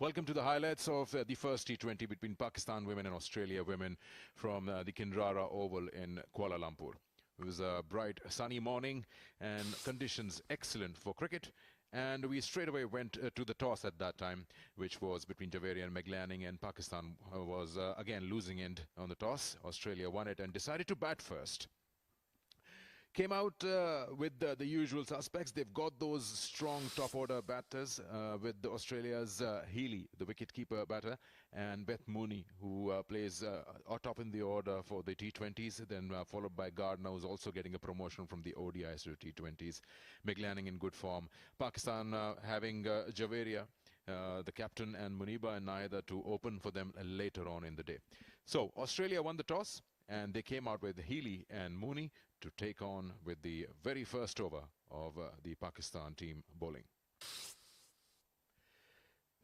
Welcome to the highlights of the first T20 between Pakistan women and Australia women from the Kinrara Oval in Kuala Lumpur. It was a bright sunny morning and conditions excellent for cricket. And we straight away went to the toss at that time, which was between Javeria and McLanning, and Pakistan was again losing end on the toss. Australia won it and decided to bat first. Came out with the usual suspects. They've got those strong top-order batters with Australia's Healy, the wicket-keeper batter, and Beth Mooney, who plays top in the order for the T20s, then followed by Gardner, who's also getting a promotion from the ODIs to T20s. McLanning in good form. Pakistan having Javeria, the captain, and Muniba and Naida to open for them later on in the day. So Australia won the toss, and they came out with Healy and Mooney to take on with the very first over of the Pakistan team bowling.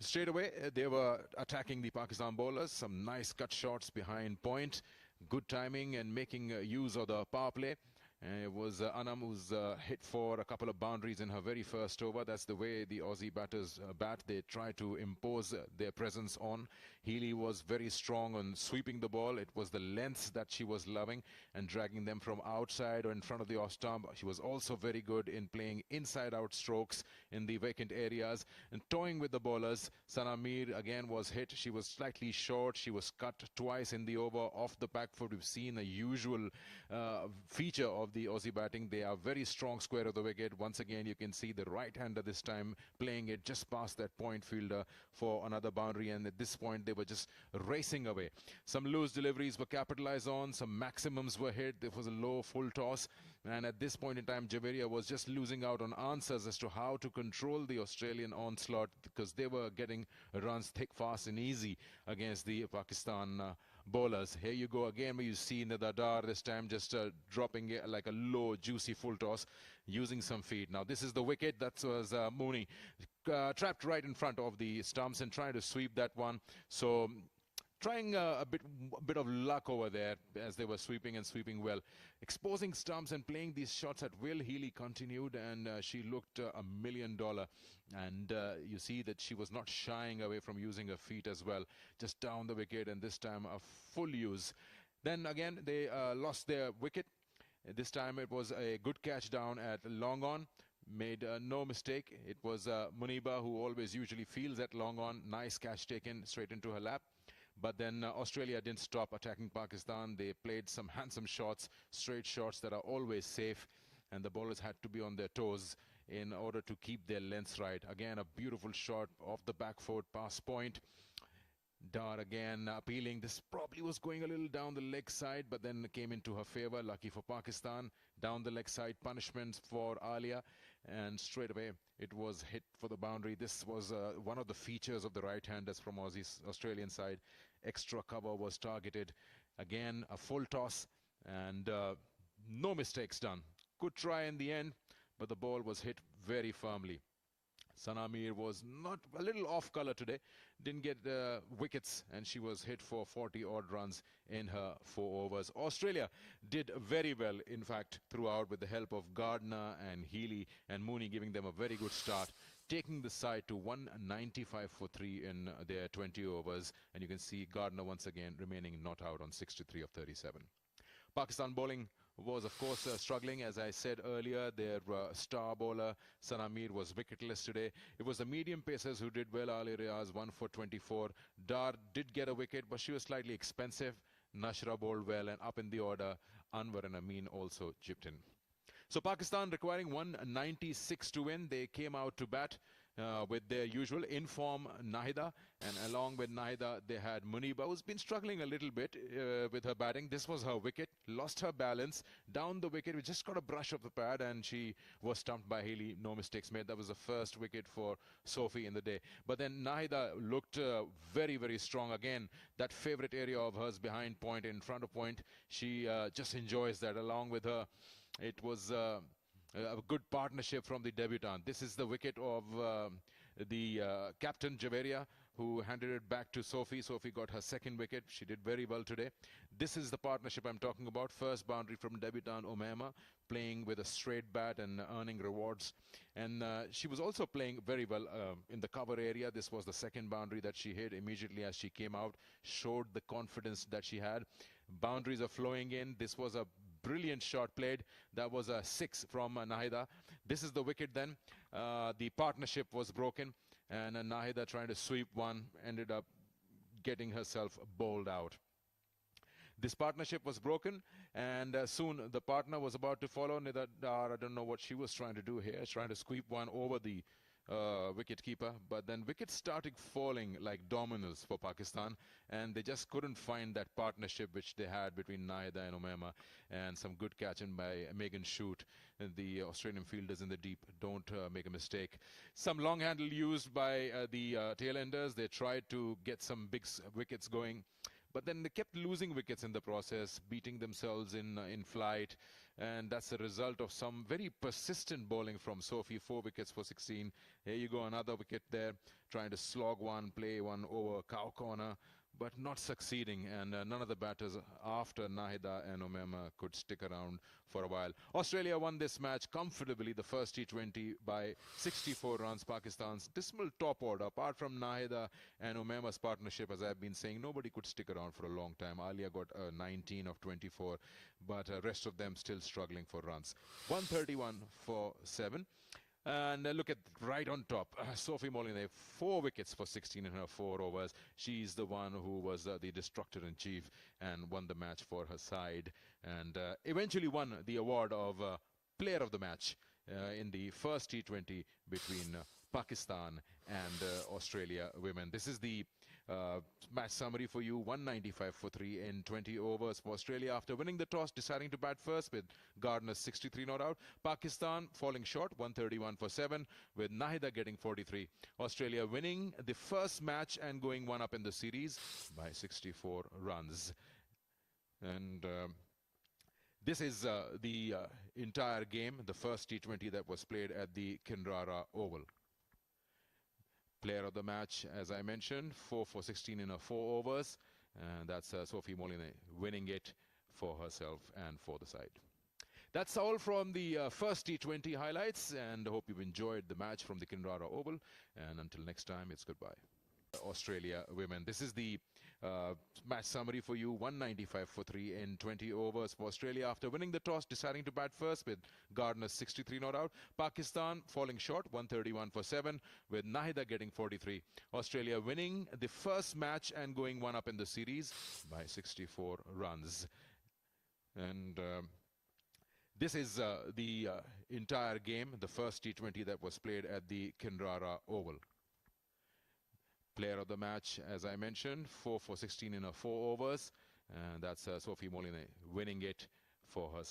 Straight away, they were attacking the Pakistan bowlers. Some nice cut shots behind point. Good timing and making use of the power play. It was Anam who's hit for a couple of boundaries in her very first over. That's the way the Aussie batters bat. They try to impose their presence on. Healy was very strong on sweeping the ball. It was the lengths that she was loving and dragging them from outside or in front of the off stump. She was also very good in playing inside-out strokes in the vacant areas and toying with the bowlers. Sana Mir again was hit. She was slightly short. She was cut twice in the over off the back foot. We've seen a usual feature of the Aussie batting. They are very strong square of the wicket. Once again, you can see the right-hander this time playing it just past that point fielder for another boundary, and at this point they were just racing away. Some loose deliveries were capitalized on, some maximums were hit. There was a low full toss, and at this point in time Javeria was just losing out on answers as to how to control the Australian onslaught, because they were getting runs thick, fast and easy against the Pakistan bowlers. Here you go again, where you see Nadadar this time just dropping it like a low juicy full toss using some feet. Now this is the wicket. That was Mooney trapped right in front of the stumps and trying to sweep that one. So trying a bit of luck over there as they were sweeping and sweeping well. Exposing stumps and playing these shots at will. Healy continued, and she looked $1 million. And you see that she was not shying away from using her feet as well. Just down the wicket, and this time a full use. Then again, they lost their wicket. This time it was a good catch down at long on. Made no mistake. It was Muniba, who always usually fields at long on. Nice catch taken straight into her lap. But then Australia didn't stop attacking Pakistan. They played some handsome shots, straight shots that are always safe, and the bowlers had to be on their toes in order to keep their lengths right. Again, a beautiful shot off the back foot, past point. Dar again appealing. This probably was going a little down the leg side, but then came into her favor. Lucky for Pakistan. Down the leg side, punishments for Alia, and straight away it was hit for the boundary. This was one of the features of the right-handers from Australian side. Extra cover was targeted. Again, a full toss, and no mistakes done. Good try in the end, but the ball was hit very firmly. Sana Mir was not a little off color today, didn't get wickets, and she was hit for 40-odd runs in her 4 overs. Australia did very well, in fact, throughout, with the help of Gardner and Healy and Mooney giving them a very good start, taking the side to 195 for 3 in their 20 overs. And you can see Gardner once again remaining not out on 63 of 37. Pakistan bowling was, of course, struggling. As I said earlier, their star bowler, Sana Mir, was wicketless today. It was the medium pacers who did well. Ali Riaz, 1 for 24. Dar did get a wicket, but she was slightly expensive. Nashra bowled well, and up in the order, Anwar and Amin also chipped in. So Pakistan requiring 196 to win. They came out to bat with their usual in-form Nahida, and along with Nahida they had Muniba, who's been struggling a little bit with her batting. This was her wicket, lost her balance down the wicket. We just got a brush of the pad, and she was stumped by Healy. No mistakes made. That was the first wicket for Sophie in the day. But then Nahida looked very, very strong again. That favorite area of hers behind point, in front of point, she just enjoys that. Along with her, it was a good partnership from the debutant. This is the wicket of the captain, Javeria, who handed it back to Sophie. Sophie got her second wicket. She did very well today. This is the partnership I'm talking about. First boundary from debutant Umaima, playing with a straight bat and earning rewards. And she was also playing very well in the cover area. This was the second boundary that she hit immediately as she came out, showed the confidence that she had. Boundaries are flowing in. This was a brilliant shot played. That was a 6 from Nahida. This is the wicket then. The partnership was broken, and Nahida, trying to sweep one, ended up getting herself bowled out. This partnership was broken, and soon the partner was about to follow. Nidar, I don't know what she was trying to do here, trying to sweep one over the wicket keeper, but then wickets started falling like dominoes for Pakistan, and they just couldn't find that partnership which they had between Nahida and Umaima. And some good catching by Megan Shute. The Australian fielders in the deep don't make a mistake. Some long handle used by the tailenders. They tried to get some big wickets going, but then they kept losing wickets in the process, beating themselves in flight. And that's a result of some very persistent bowling from Sophie. 4 wickets for 16. Here you go, another wicket there, trying to slog one, play one over cow corner, but not succeeding. And none of the batters after Nahida and Umaima could stick around for a while. Australia won this match comfortably, the first T20, by 64 runs. Pakistan's dismal top order, apart from Nahida and Umaima's partnership, as I've been saying, nobody could stick around for a long time. Alia got 19 of 24, but rest of them still struggling for runs. 131 for 7. And look at right on top, Sophie Molyneux, 4 wickets for 16 in her 4 overs. She's the one who was the destructor-in-chief and won the match for her side, and eventually won the award of Player of the Match in the first T20 between Pakistan and Australia women. This is the match summary for you. 195 for 3 in 20 overs for Australia after winning the toss, deciding to bat first with Gardner's 63 not out. Pakistan falling short, 131 for 7, with Nahida getting 43. Australia winning the first match and going one up in the series by 64 runs. And this is the entire game, the first T20 that was played at the Kinrara Oval. Player of the match, as I mentioned, 4 for 16 in her 4 overs. And that's Sophie Molyneux winning it for herself and for the side. That's all from the first T20 highlights, and I hope you've enjoyed the match from the Kinrara Oval. And until next time, it's goodbye. Australia women. This is the match summary for you. 195 for 3 in 20 overs for Australia after winning the toss, deciding to bat first with Gardner's 63 not out. Pakistan falling short, 131 for 7, with Nahida getting 43. Australia winning the first match and going one up in the series by 64 runs. And this is the entire game, the first T20 that was played at the Kinrara Oval. Player of the match, as I mentioned, 4 for 16 in her 4 overs. And that's Sophie Molyneux winning it for herself.